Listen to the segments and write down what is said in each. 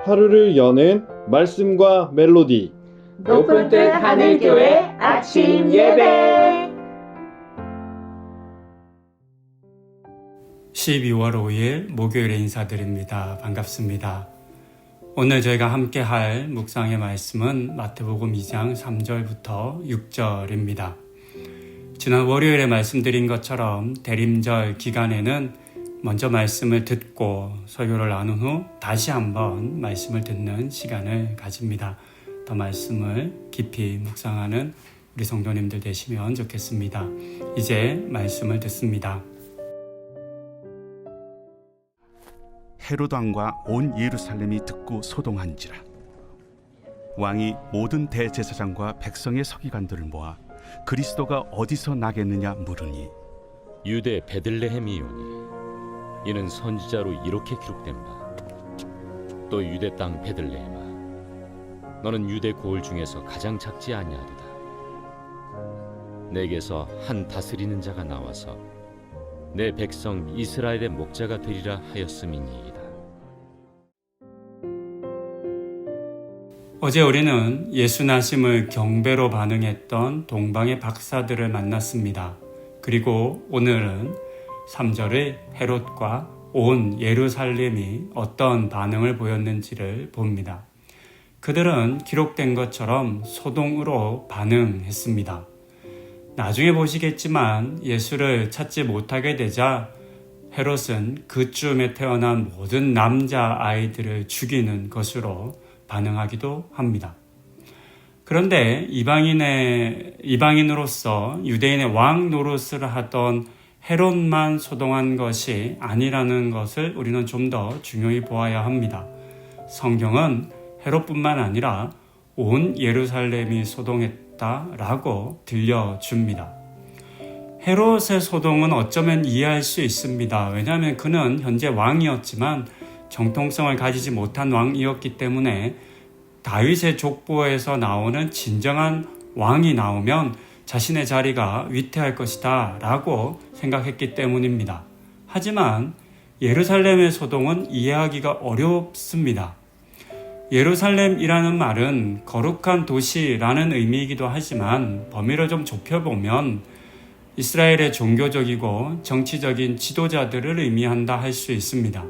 하루를 여는 말씀과 멜로디 높은 뜻 하늘교회 아침 예배. 12월 5일 목요일에 인사드립니다. 반갑습니다. 오늘 저희가 함께 할 묵상의 말씀은 마태복음 2장 3절부터 6절입니다. 지난 월요일에 말씀드린 것처럼 대림절 기간에는 먼저 말씀을 듣고 설교를 나눈 후 다시 한번 말씀을 듣는 시간을 가집니다. 더 말씀을 깊이 묵상하는 우리 성도님들 되시면 좋겠습니다. 이제 말씀을 듣습니다. 헤롯 왕과 온 예루살렘이 듣고 소동한지라. 왕이 모든 대제사장과 백성의 서기관들을 모아 그리스도가 어디서 나겠느냐 물으니, 유대 베들레헴이오니 이는 선지자로 이렇게 기록된 바, 또 유대 땅 베들레헴아, 너는 유대 고을 중에서 가장 작지 아니하도다. 내게서 한 다스리는 자가 나와서 내 백성 이스라엘의 목자가 되리라 하였음이니이다. 어제 우리는 예수 나심을 경배로 반응했던 동방의 박사들을 만났습니다. 그리고 오늘은 3절의 헤롯과 온 예루살렘이 어떤 반응을 보였는지를 봅니다. 그들은 기록된 것처럼 소동으로 반응했습니다. 나중에 보시겠지만 예수를 찾지 못하게 되자 헤롯은 그쯤에 태어난 모든 남자 아이들을 죽이는 것으로 반응하기도 합니다. 그런데 이방인으로서 유대인의 왕 노릇을 하던 헤롯만 소동한 것이 아니라는 것을 우리는 좀 더 중요히 보아야 합니다. 성경은 헤롯뿐만 아니라 온 예루살렘이 소동했다라고 들려줍니다. 헤롯의 소동은 어쩌면 이해할 수 있습니다. 왜냐하면 그는 현재 왕이었지만 정통성을 가지지 못한 왕이었기 때문에 다윗의 족보에서 나오는 진정한 왕이 나오면 자신의 자리가 위태할 것이다 라고 생각했기 때문입니다. 하지만 예루살렘의 소동은 이해하기가 어렵습니다. 예루살렘이라는 말은 거룩한 도시라는 의미이기도 하지만 범위를 좀 좁혀보면 이스라엘의 종교적이고 정치적인 지도자들을 의미한다 할 수 있습니다.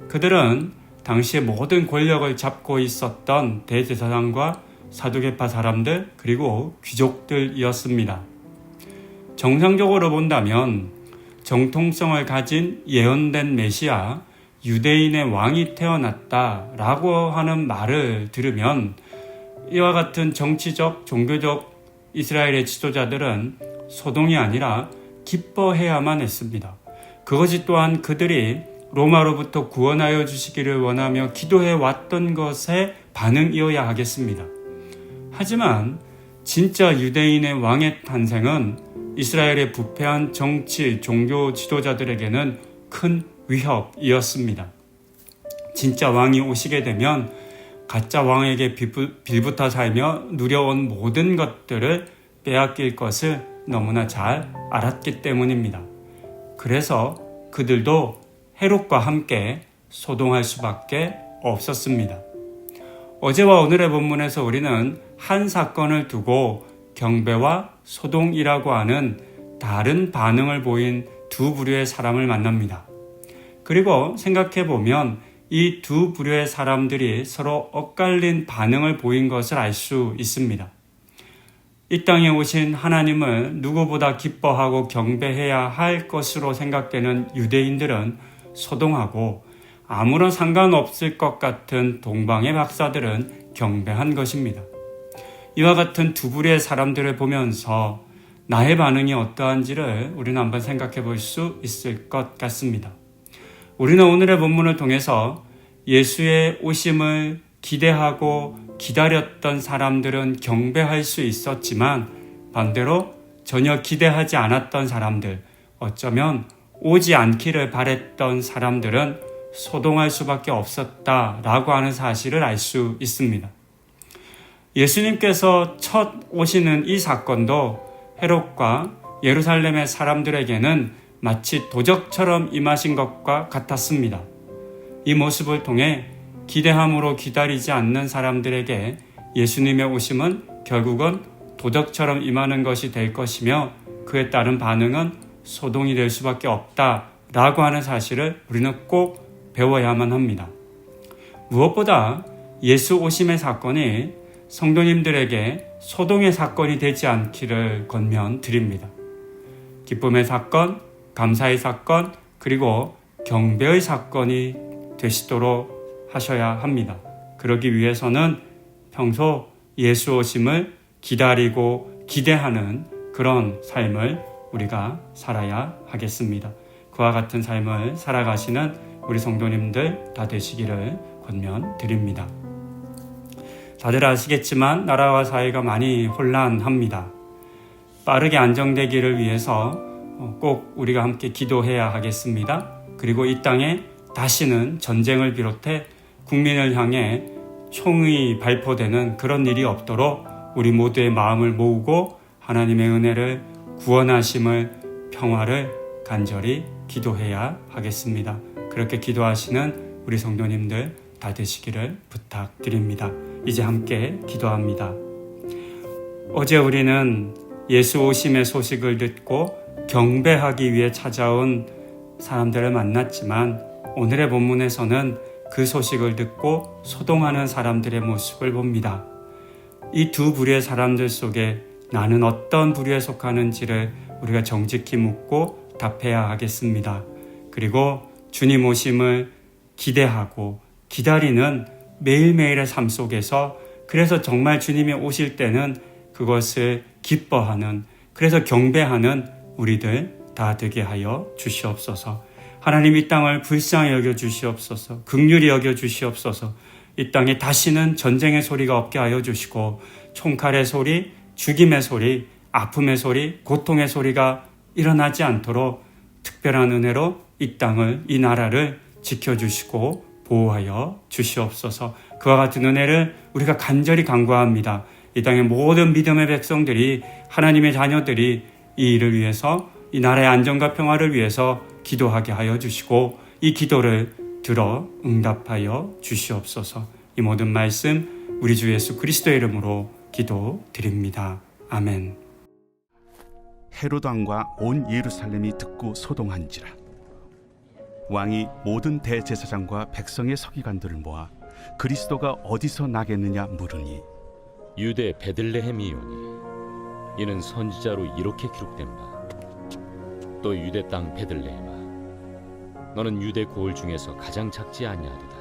그들은 당시의 모든 권력을 잡고 있었던 대제사장과 사두개파 사람들 그리고 귀족들이었습니다. 정상적으로 본다면 정통성을 가진 예언된 메시아 유대인의 왕이 태어났다라고 하는 말을 들으면 이와 같은 정치적, 종교적 이스라엘의 지도자들은 소동이 아니라 기뻐해야만 했습니다. 그것이 또한 그들이 로마로부터 구원하여 주시기를 원하며 기도해 왔던 것의 반응이어야 하겠습니다. 하지만 진짜 유대인의 왕의 탄생은 이스라엘의 부패한 정치, 종교 지도자들에게는 큰 위협이었습니다. 진짜 왕이 오시게 되면 가짜 왕에게 빌붙어 살며 누려온 모든 것들을 빼앗길 것을 너무나 잘 알았기 때문입니다. 그래서 그들도 헤롯과 함께 소동할 수밖에 없었습니다. 어제와 오늘의 본문에서 우리는 한 사건을 두고 경배와 소동이라고 하는 다른 반응을 보인 두 부류의 사람을 만납니다. 그리고 생각해보면 이 두 부류의 사람들이 서로 엇갈린 반응을 보인 것을 알 수 있습니다. 이 땅에 오신 하나님을 누구보다 기뻐하고 경배해야 할 것으로 생각되는 유대인들은 소동하고 아무런 상관없을 것 같은 동방의 박사들은 경배한 것입니다. 이와 같은 두 부류의 사람들을 보면서 나의 반응이 어떠한지를 우리는 한번 생각해 볼 수 있을 것 같습니다. 우리는 오늘의 본문을 통해서 예수의 오심을 기대하고 기다렸던 사람들은 경배할 수 있었지만 반대로 전혀 기대하지 않았던 사람들, 어쩌면 오지 않기를 바랬던 사람들은 소동할 수밖에 없었다라고 하는 사실을 알 수 있습니다. 예수님께서 첫 오시는 이 사건도 헤롯과 예루살렘의 사람들에게는 마치 도적처럼 임하신 것과 같았습니다. 이 모습을 통해 기대함으로 기다리지 않는 사람들에게 예수님의 오심은 결국은 도적처럼 임하는 것이 될 것이며 그에 따른 반응은 소동이 될 수밖에 없다라고 하는 사실을 우리는 꼭 배워야만 합니다. 무엇보다 예수 오심의 사건이 성도님들에게 소동의 사건이 되지 않기를 권면드립니다. 기쁨의 사건, 감사의 사건, 그리고 경배의 사건이 되시도록 하셔야 합니다. 그러기 위해서는 평소 예수 오심을 기다리고 기대하는 그런 삶을 우리가 살아야 하겠습니다. 그와 같은 삶을 살아가시는 우리 성도님들 다 되시기를 권면드립니다. 다들 아시겠지만 나라와 사회가 많이 혼란합니다. 빠르게 안정되기를 위해서 꼭 우리가 함께 기도해야 하겠습니다. 그리고 이 땅에 다시는 전쟁을 비롯해 국민을 향해 총이 발포되는 그런 일이 없도록 우리 모두의 마음을 모으고 하나님의 은혜를, 구원하심을, 평화를 간절히 기도해야 하겠습니다. 그렇게 기도하시는 우리 성도님들 다 되시기를 부탁드립니다. 이제 함께 기도합니다. 어제 우리는 예수 오심의 소식을 듣고 경배하기 위해 찾아온 사람들을 만났지만 오늘의 본문에서는 그 소식을 듣고 소동하는 사람들의 모습을 봅니다. 이 두 부류의 사람들 속에 나는 어떤 부류에 속하는지를 우리가 정직히 묻고 답해야 하겠습니다. 그리고 주님 오심을 기대하고 기다리는 매일매일의 삶 속에서 그래서 정말 주님이 오실 때는 그것을 기뻐하는, 그래서 경배하는 우리들 다 되게 하여 주시옵소서. 하나님 이 땅을 불쌍히 여겨 주시옵소서. 긍휼히 여겨 주시옵소서. 이 땅에 다시는 전쟁의 소리가 없게 하여 주시고 총칼의 소리, 죽임의 소리, 아픔의 소리, 고통의 소리가 일어나지 않도록 특별한 은혜로 이 땅을, 이 나라를 지켜주시고 보호하여 주시옵소서. 그와 같은 은혜를 우리가 간절히 간구합니다. 이 땅의 모든 믿음의 백성들이, 하나님의 자녀들이 이 일을 위해서, 이 나라의 안정과 평화를 위해서 기도하게 하여 주시고 이 기도를 들어 응답하여 주시옵소서. 이 모든 말씀 우리 주 예수 그리스도의 이름으로 기도드립니다. 아멘. 헤롯 왕과 온 예루살렘이 듣고 소동한지라. 왕이 모든 대제사장과 백성의 서기관들을 모아 그리스도가 어디서 나겠느냐 물으니 유대 베들레헴이오니 이는 선지자로 이렇게 기록된 바 또 유대 땅 베들레헴아 너는 유대 고을 중에서 가장 작지 아니하리다.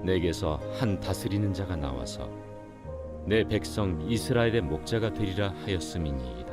내게서 한 다스리는 자가 나와서 내 백성 이스라엘의 목자가 되리라 하였음이니이다.